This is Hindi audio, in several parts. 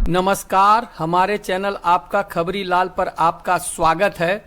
नमस्कार, हमारे चैनल आपका खबरी लाल पर आपका स्वागत है।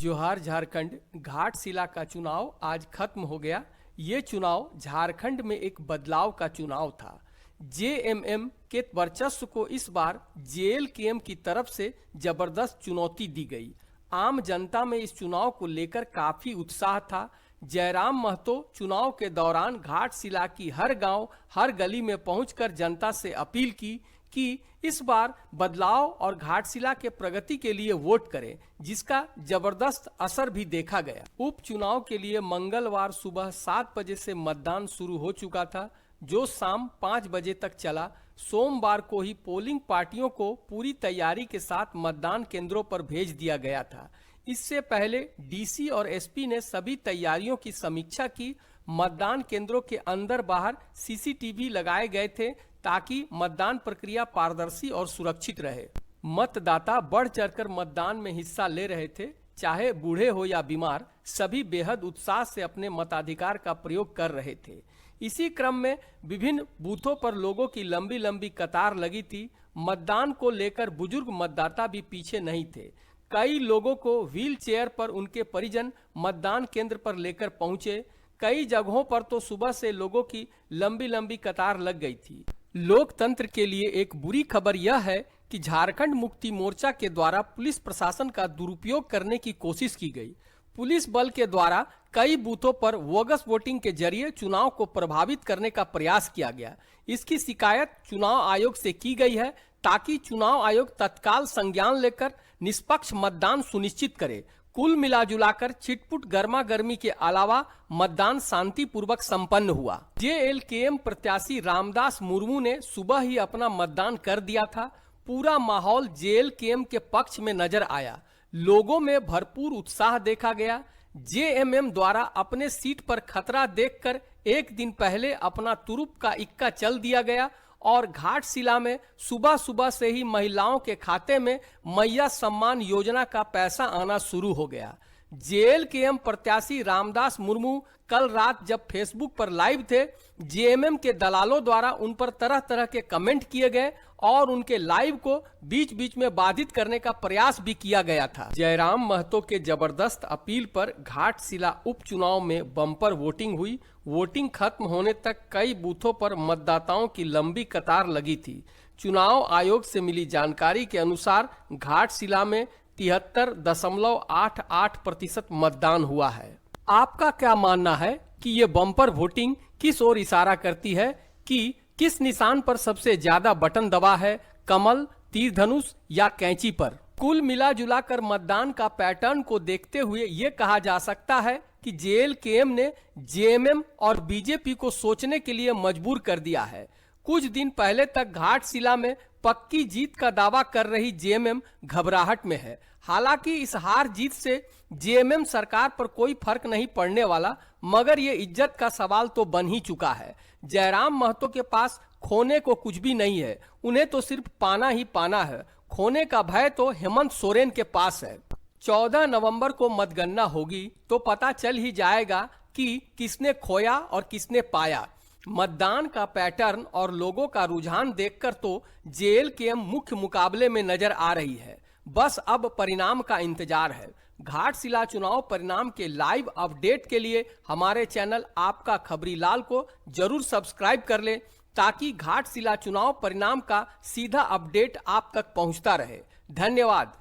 जोहार झारखंड घाटशिला का चुनाव आज खत्म हो गया। ये चुनाव झारखंड में एक बदलाव का चुनाव था। जेएमएम के वर्चस्व को इस बार जेएलकेएम की तरफ से जबरदस्त चुनौती दी गई। आम जनता में इस चुनाव को लेकर काफी उत्साह था। जयराम महतो चुनाव के दौरान घाटशिला की हर गांव, हर गली में पहुंचकर जनता से अपील की कि इस बार बदलाव और घाटशिला के प्रगति के लिए वोट करें, जिसका जबरदस्त असर भी देखा गया। उपचुनाव के लिए मंगलवार सुबह 7 बजे से मतदान शुरू हो चुका था, जो शाम 5 बजे तक चला। सोमवार को ही पोलिंग पार्टियों को पूरी तैयारी के साथ मतदान केंद्रों पर भेज दिया गया था। इससे पहले डीसी और एसपी ने सभी तैयारियों की समीक्षा की। मतदान केंद्रों के अंदर बाहर सीसीटीवी लगाए गए थे ताकि मतदान प्रक्रिया पारदर्शी और सुरक्षित रहे। मतदाता बढ़ चढ़कर मतदान में हिस्सा ले रहे थे, चाहे बूढ़े हो या बीमार, सभी बेहद उत्साह से अपने मताधिकार का प्रयोग कर रहे थे। इसी क्रम में विभिन्न बूथों पर लोगों की लंबी लंबी कतार लगी थी। मतदान को लेकर बुजुर्ग मतदाता भी पीछे नहीं थे। कई लोगों को व्हील चेयर पर उनके परिजन मतदान केंद्र पर लेकर पहुंचे। कई जगहों पर तो सुबह से लोगों की लंबी लंबी कतार लग गई थी। लोकतंत्र के लिए एक बुरी खबर यह है कि झारखंड मुक्ति मोर्चा के द्वारा पुलिस प्रशासन का दुरुपयोग करने की कोशिश की गई। पुलिस बल के द्वारा कई बूथों पर बोगस वोटिंग के जरिए चुनाव को प्रभावित करने का प्रयास किया गया। इसकी शिकायत चुनाव आयोग से की गई है ताकि चुनाव आयोग तत्काल संज्ञान लेकर निष्पक्ष मतदान सुनिश्चित करे। कुल मिलाजुलाकर छिटपुट गर्मा गर्मी के अलावा मतदान शांतिपूर्वक संपन्न हुआ। जेएलकेएम प्रत्याशी रामदास मुर्मू ने सुबह ही अपना मतदान कर दिया था। पूरा माहौल जेएलकेएम के पक्ष में नजर आया। लोगों में भरपूर उत्साह देखा गया। जेएमएम द्वारा अपने सीट पर खतरा देखकर एक दिन पहले अपना तुरुप का इक्का चल दिया गया और घाटशिला में सुबह सुबह से ही महिलाओं के खाते में मैया सम्मान योजना का पैसा आना शुरू हो गया। जेएलकेएम प्रत्याशी रामदास मुर्मू कल रात जब फेसबुक पर लाइव थे, जेएमएम के दलालों द्वारा उन पर तरह तरह के कमेंट किए गए और उनके लाइव को बीच बीच में बाधित करने का प्रयास भी किया गया था। जयराम महतो के जबरदस्त अपील पर घाटशिला उपचुनाव में बम्पर वोटिंग हुई। वोटिंग खत्म होने तक कई बूथों पर मतदाताओं की लंबी कतार लगी थी। चुनाव आयोग से मिली जानकारी के अनुसार घाटशिला में 73.88% मतदान हुआ है। आपका क्या मानना है कि ये बम्पर वोटिंग किस ओर इशारा करती है कि किस निशान पर सबसे ज्यादा बटन दबा है, कमल, तीर धनुष या कैंची पर? कुल मिला जुलाकर मतदान का पैटर्न को देखते हुए ये कहा जा सकता है कि जेएलकेएम ने जेएमएम और बीजेपी को सोचने के लिए मजबूर कर दिया है। कुछ दिन पहले तक घाटशिला में पक्की जीत का दावा कर रही जेएमएम घबराहट में है। हालांकि इस हार जीत से जेएमएम सरकार पर कोई फर्क नहीं पड़ने वाला, मगर ये इज्जत का सवाल तो बन ही चुका है। जयराम महतो के पास खोने को कुछ भी नहीं है, उन्हें तो सिर्फ पाना ही पाना है। खोने का भय तो हेमंत सोरेन के पास है। 14 नवंबर को मतगणना होगी तो पता चल ही जाएगा कि किसने खोया और किसने पाया। मतदान का पैटर्न और लोगों का रुझान देखकर तो जेएलकेएम मुख्य मुकाबले में नजर आ रही है। बस अब परिणाम का इंतजार है। घाटशिला चुनाव परिणाम के लाइव अपडेट के लिए हमारे चैनल आपका खबरी लाल को जरूर सब्सक्राइब कर ले, ताकि घाटशिला चुनाव परिणाम का सीधा अपडेट आप तक पहुंचता रहे। धन्यवाद।